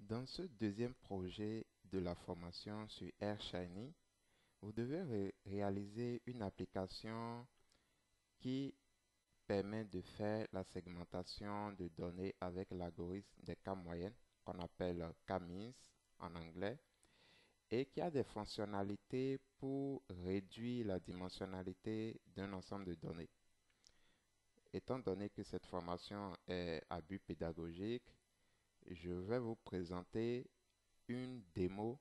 Dans ce deuxième projet de la formation sur AirShiny, vous devez réaliser une application qui permet de faire la segmentation de données avec l'algorithme des cas moyennes qu'on appelle K-means en anglais et qui a des fonctionnalités pour réduire la dimensionnalité d'un ensemble de données. Étant donné que cette formation est à but pédagogique, je vais vous présenter une démo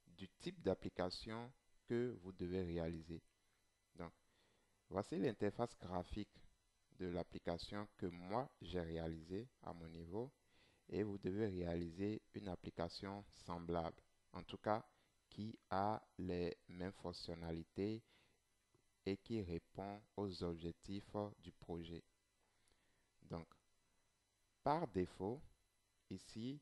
du type d'application que vous devez réaliser. Donc, voici l'interface graphique de l'application que moi j'ai réalisée à mon niveau et vous devez réaliser une application semblable, en tout cas qui a les mêmes fonctionnalités et qui répond aux objectifs du projet. Donc, par défaut, ici,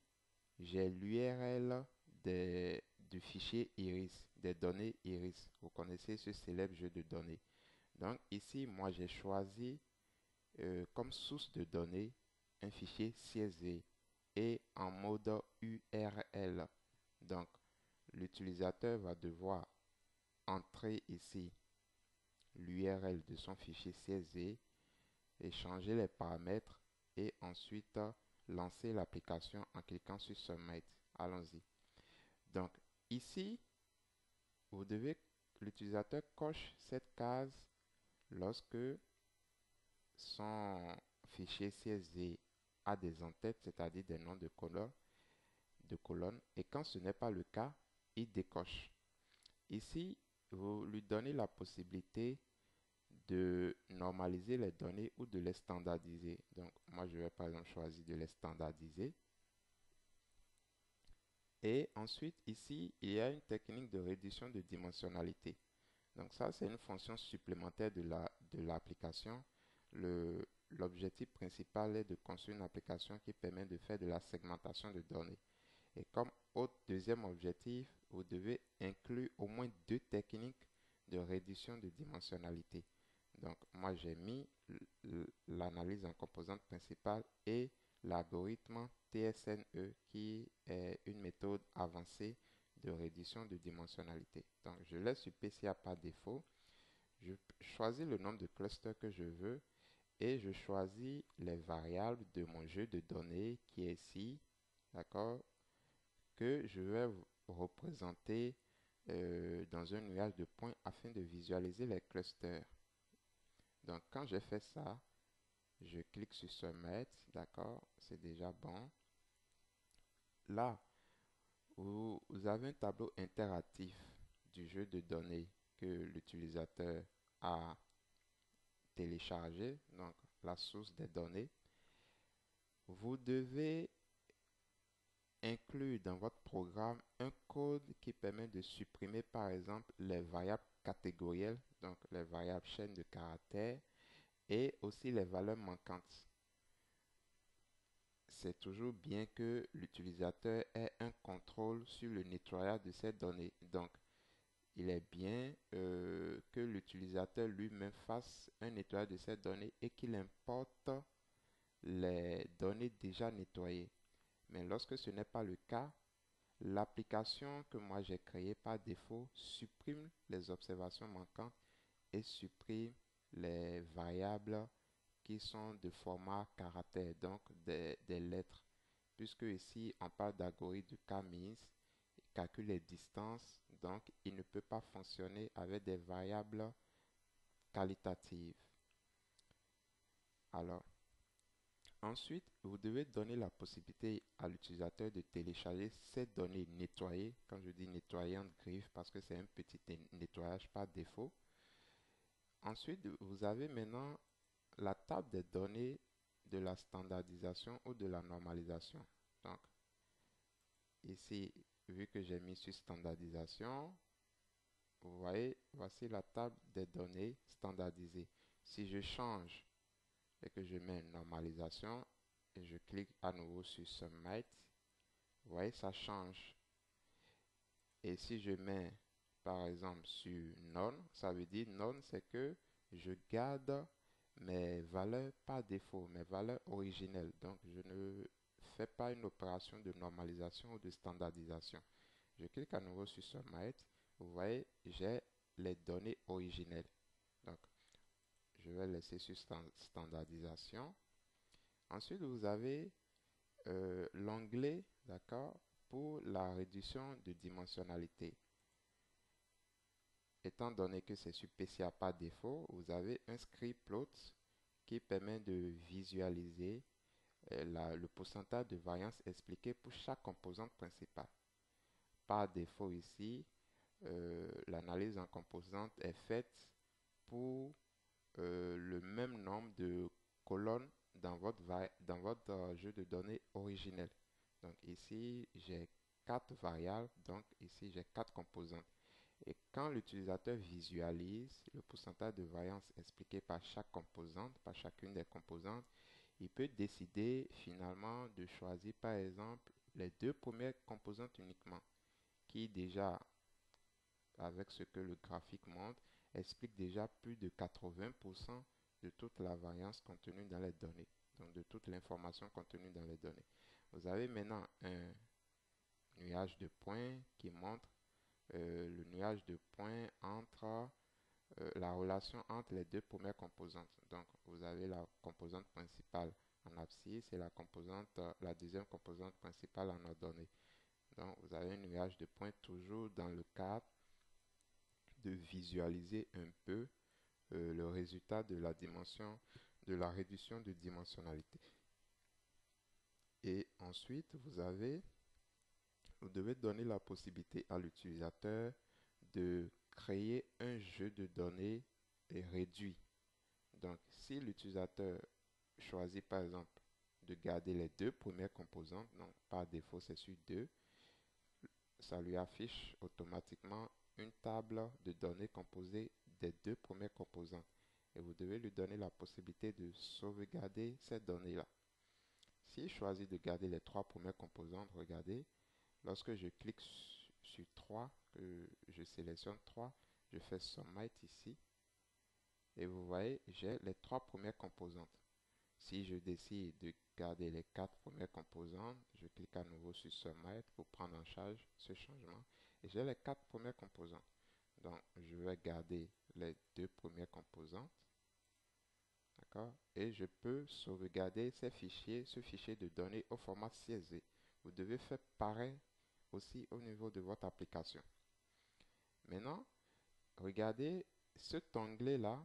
j'ai l'URL du fichier Iris, des données Iris. Vous connaissez ce célèbre jeu de données. Donc ici, moi, j'ai choisi comme source de données un fichier CSV et en mode URL. Donc, l'utilisateur va devoir entrer ici l'URL de son fichier CSV et changer les paramètres et ensuite lancer l'application en cliquant sur Submit. Allons-y. Donc ici, l'utilisateur coche cette case lorsque son fichier CSV a des en-têtes, c'est-à-dire des noms de colonnes, et quand ce n'est pas le cas, il décoche. Ici, vous lui donnez la possibilité de normaliser les données ou de les standardiser. Donc, moi, je vais par exemple choisir de les standardiser. Et ensuite, ici, il y a une technique de réduction de dimensionnalité. Donc ça, c'est une fonction supplémentaire de l'application. L'objectif principal est de construire une application qui permet de faire de la segmentation de données. Et comme autre deuxième objectif, vous devez inclure au moins deux techniques de réduction de dimensionnalité. Donc moi, j'ai mis l'analyse en composante principale et l'algorithme TSNE qui est une méthode avancée de réduction de dimensionnalité. Donc je laisse sur PCA par défaut. Je choisis le nombre de clusters que je veux et je choisis les variables de mon jeu de données qui est ici, d'accord, que je vais représenter dans un nuage de points afin de visualiser les clusters. Donc quand j'ai fait ça, je clique sur Submit, d'accord, c'est déjà bon. Là, vous avez un tableau interactif du jeu de données que l'utilisateur a téléchargé, donc la source des données. Vous devez inclure dans votre programme un code qui permet de supprimer par exemple les variables catégorielles, donc les variables chaînes de caractères et aussi les valeurs manquantes. C'est toujours bien que l'utilisateur ait un contrôle sur le nettoyage de ces données. Donc, il est bien que l'utilisateur lui-même fasse un nettoyage de ces données et qu'il importe les données déjà nettoyées. Mais lorsque ce n'est pas le cas, l'application que moi j'ai créée par défaut supprime les observations manquantes et supprime les variables qui sont de format caractère, donc des lettres. Puisque ici on parle d'algorithme de K-means, calcule les distances, donc il ne peut pas fonctionner avec des variables qualitatives. Alors, ensuite, vous devez donner la possibilité à l'utilisateur de télécharger ces données nettoyées. Quand je dis nettoyer en griffe, parce que c'est un petit nettoyage par défaut. Ensuite, vous avez maintenant la table des données de la standardisation ou de la normalisation. Donc, ici, vu que j'ai mis sur standardisation, vous voyez, voici la table des données standardisées. Si je change et que je mets normalisation et je clique à nouveau sur Submit, vous voyez, ça change. Et si je mets par exemple sur None, ça veut dire None, c'est que je garde mes valeurs par défaut, mes valeurs originelles. Donc, je ne fait pas une opération de normalisation ou de standardisation. Je clique à nouveau sur SUMMIT. Vous voyez, j'ai les données originelles. Donc, je vais laisser sur standardisation. Ensuite, vous avez l'onglet, d'accord, pour la réduction de dimensionnalité. Étant donné que c'est sur PCA par défaut, vous avez un script plot qui permet de visualiser le pourcentage de variance expliqué pour chaque composante principale. Par défaut ici, l'analyse en composante est faite pour le même nombre de colonnes dans votre jeu de données originel. Donc ici, j'ai 4 variables, donc ici, j'ai 4 composantes. Et quand l'utilisateur visualise le pourcentage de variance expliqué par chaque composante, par chacune des composantes, il peut décider finalement de choisir par exemple les 2 premières composantes uniquement, qui déjà, avec ce que le graphique montre, explique déjà plus de 80% de toute la variance contenue dans les données, donc de toute l'information contenue dans les données. Vous avez maintenant un nuage de points qui montre le nuage de points entre la relation entre les 2 premières composantes. Donc, vous avez la composante principale en abscisse et la deuxième composante principale en ordonnée. Donc, vous avez un nuage de points toujours dans le cadre de visualiser un peu le résultat de la réduction de dimensionnalité. Et ensuite, vous devez donner la possibilité à l'utilisateur de créer un jeu de données réduit. Donc, si l'utilisateur choisit par exemple de garder les 2 premières composantes, donc par défaut c'est sur 2, ça lui affiche automatiquement une table de données composée des 2 premières composantes. Et vous devez lui donner la possibilité de sauvegarder ces données-là. S'il choisit de garder les 3 premières composantes, regardez, lorsque je clique sur 3, que je sélectionne 3, je fais Submit ici. Et vous voyez, j'ai les 3 premières composantes. Si je décide de garder les 4 premières composantes, je clique à nouveau sur Submit pour prendre en charge ce changement. Et j'ai les 4 premières composantes. Donc, je vais garder les 2 premières composantes. D'accord? Et je peux sauvegarder ce fichier de données au format CSV. Vous devez faire pareil aussi au niveau de votre application. Maintenant, regardez, cet onglet-là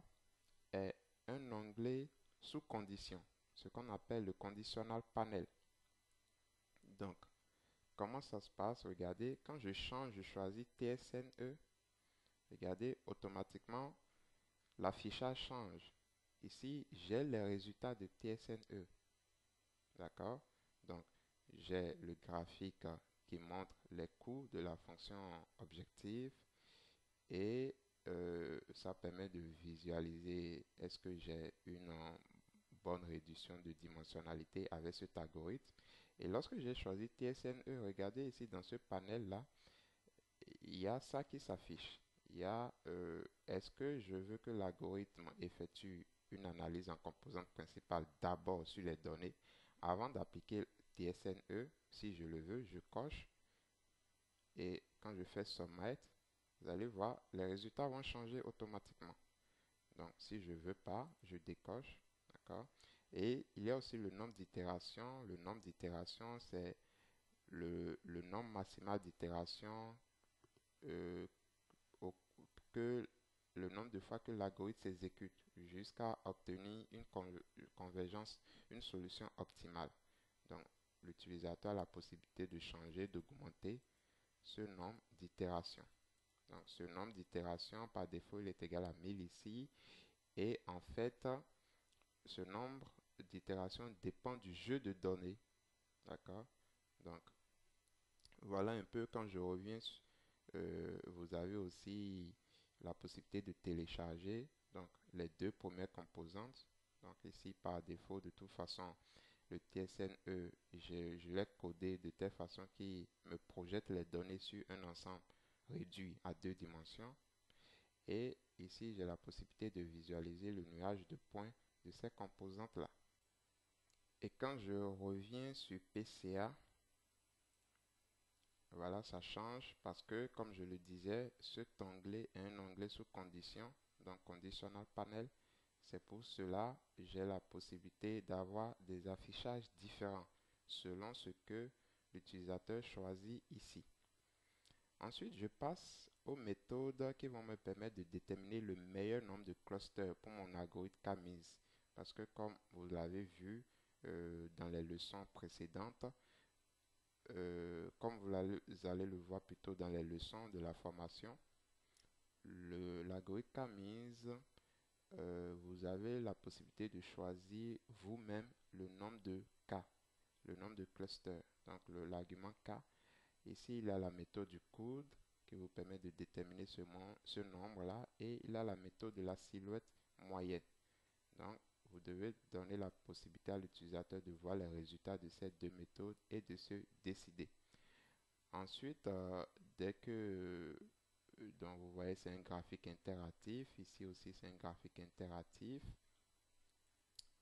est un onglet sous condition, ce qu'on appelle le conditional panel. Donc, comment ça se passe? Regardez, quand je change, je choisis TSNE. Regardez, automatiquement, l'affichage change. Ici, j'ai les résultats de TSNE. D'accord? Donc, j'ai le graphique qui montre les coûts de la fonction objective et ça permet de visualiser est-ce que j'ai une bonne réduction de dimensionnalité avec cet algorithme. Et lorsque j'ai choisi TSNE, regardez ici dans ce panel-là, il y a ça qui s'affiche. Il y a est-ce que je veux que l'algorithme effectue une analyse en composante principale d'abord sur les données avant d'appliquer TSNE. Si je le veux, je coche et quand je fais Submit, vous allez voir, les résultats vont changer automatiquement. Donc, si je ne veux pas, je décoche. D'accord? Et il y a aussi le nombre d'itérations. Le nombre d'itérations, c'est le nombre maximal d'itérations euh, que le nombre de fois que l'algorithme s'exécute jusqu'à obtenir une convergence, une solution optimale. Donc, l'utilisateur a la possibilité de changer, d'augmenter ce nombre d'itérations. Donc, ce nombre d'itérations, par défaut, il est égal à 1000 ici. Et en fait, ce nombre d'itérations dépend du jeu de données. D'accord? Donc, voilà un peu quand je reviens. Vous avez aussi la possibilité de télécharger donc, les 2 premières composantes. Donc, ici, par défaut, de toute façon, le TSNE, je l'ai codé de telle façon qu'il me projette les données sur un ensemble réduit à 2 dimensions. Et ici, j'ai la possibilité de visualiser le nuage de points de ces composantes-là. Et quand je reviens sur PCA, voilà, ça change parce que, comme je le disais, cet onglet est un onglet sous condition, donc Conditional Panel. C'est pour cela que j'ai la possibilité d'avoir des affichages différents selon ce que l'utilisateur choisit ici. Ensuite, je passe aux méthodes qui vont me permettre de déterminer le meilleur nombre de clusters pour mon algorithme K-means. Parce que comme vous l'avez vu dans les leçons précédentes, comme vous allez le voir plutôt dans les leçons de la formation, l'algorithme K-means, vous avez la possibilité de choisir vous-même le nombre de K, le nombre de clusters, donc l'argument K. Ici, il a la méthode du coude qui vous permet de déterminer ce nombre-là et il a la méthode de la silhouette moyenne. Donc, vous devez donner la possibilité à l'utilisateur de voir les résultats de ces deux méthodes et de se décider. Ensuite, dès que donc vous voyez, c'est un graphique interactif. Ici aussi, c'est un graphique interactif.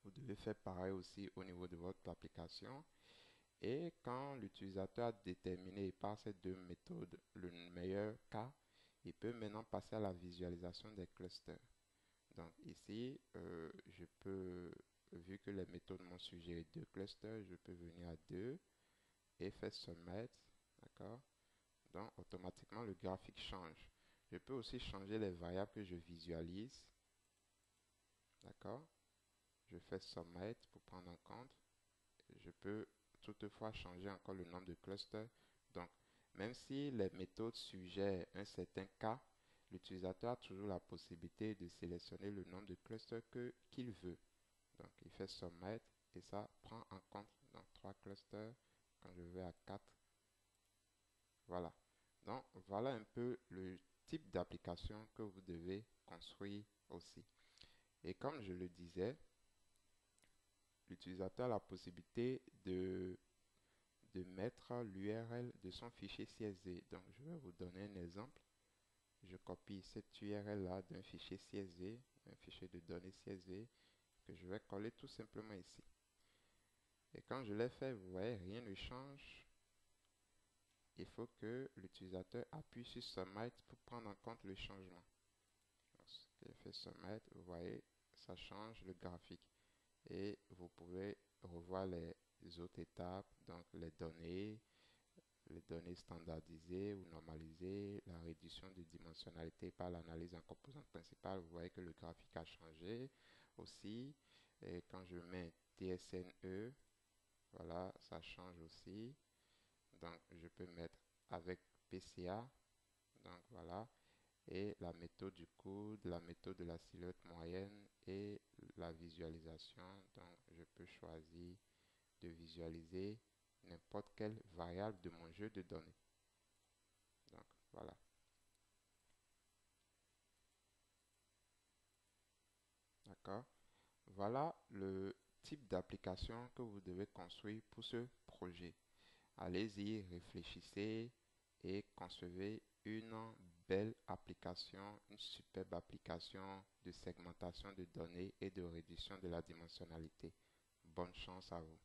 Vous devez faire pareil aussi au niveau de votre application. Et quand l'utilisateur a déterminé par ces deux méthodes le meilleur cas, il peut maintenant passer à la visualisation des clusters. Donc ici, je peux, vu que les méthodes m'ont suggéré deux clusters, je peux venir à 2 et faire submit, d'accord? Donc automatiquement le graphique change. Je peux aussi changer les variables que je visualise, d'accord? Je fais submit pour prendre en compte. Je peux toutefois changer encore le nombre de clusters. Donc, même si les méthodes suggèrent un certain cas, l'utilisateur a toujours la possibilité de sélectionner le nombre de clusters qu'il veut. Donc, il fait submit et ça prend en compte dans 3 clusters. Quand je vais à 4, voilà. Donc, voilà un peu le type d'application que vous devez construire aussi. Et comme je le disais, l'utilisateur a la possibilité de mettre l'URL de son fichier CSV. Donc, je vais vous donner un exemple. Je copie cette URL-là d'un fichier CSV, un fichier de données CSV, que je vais coller tout simplement ici. Et quand je l'ai fait, vous voyez, rien ne change. Il faut que l'utilisateur appuie sur Submit pour prendre en compte le changement. Lorsqu'il fait Submit, vous voyez, ça change le graphique. Et vous pouvez revoir les autres étapes, donc les données standardisées ou normalisées, la réduction de dimensionnalité par l'analyse en composantes principales. Vous voyez que le graphique a changé aussi. Et quand je mets TSNE, voilà, ça change aussi. Donc, je peux mettre avec PCA. Donc, voilà. Et la méthode du coude, la méthode de la silhouette moyenne et la visualisation. Donc, je peux choisir de visualiser n'importe quelle variable de mon jeu de données. Donc, voilà. D'accord. Voilà le type d'application que vous devez construire pour ce projet. Allez-y, réfléchissez et concevez une belle application, une superbe application de segmentation de données et de réduction de la dimensionnalité. Bonne chance à vous.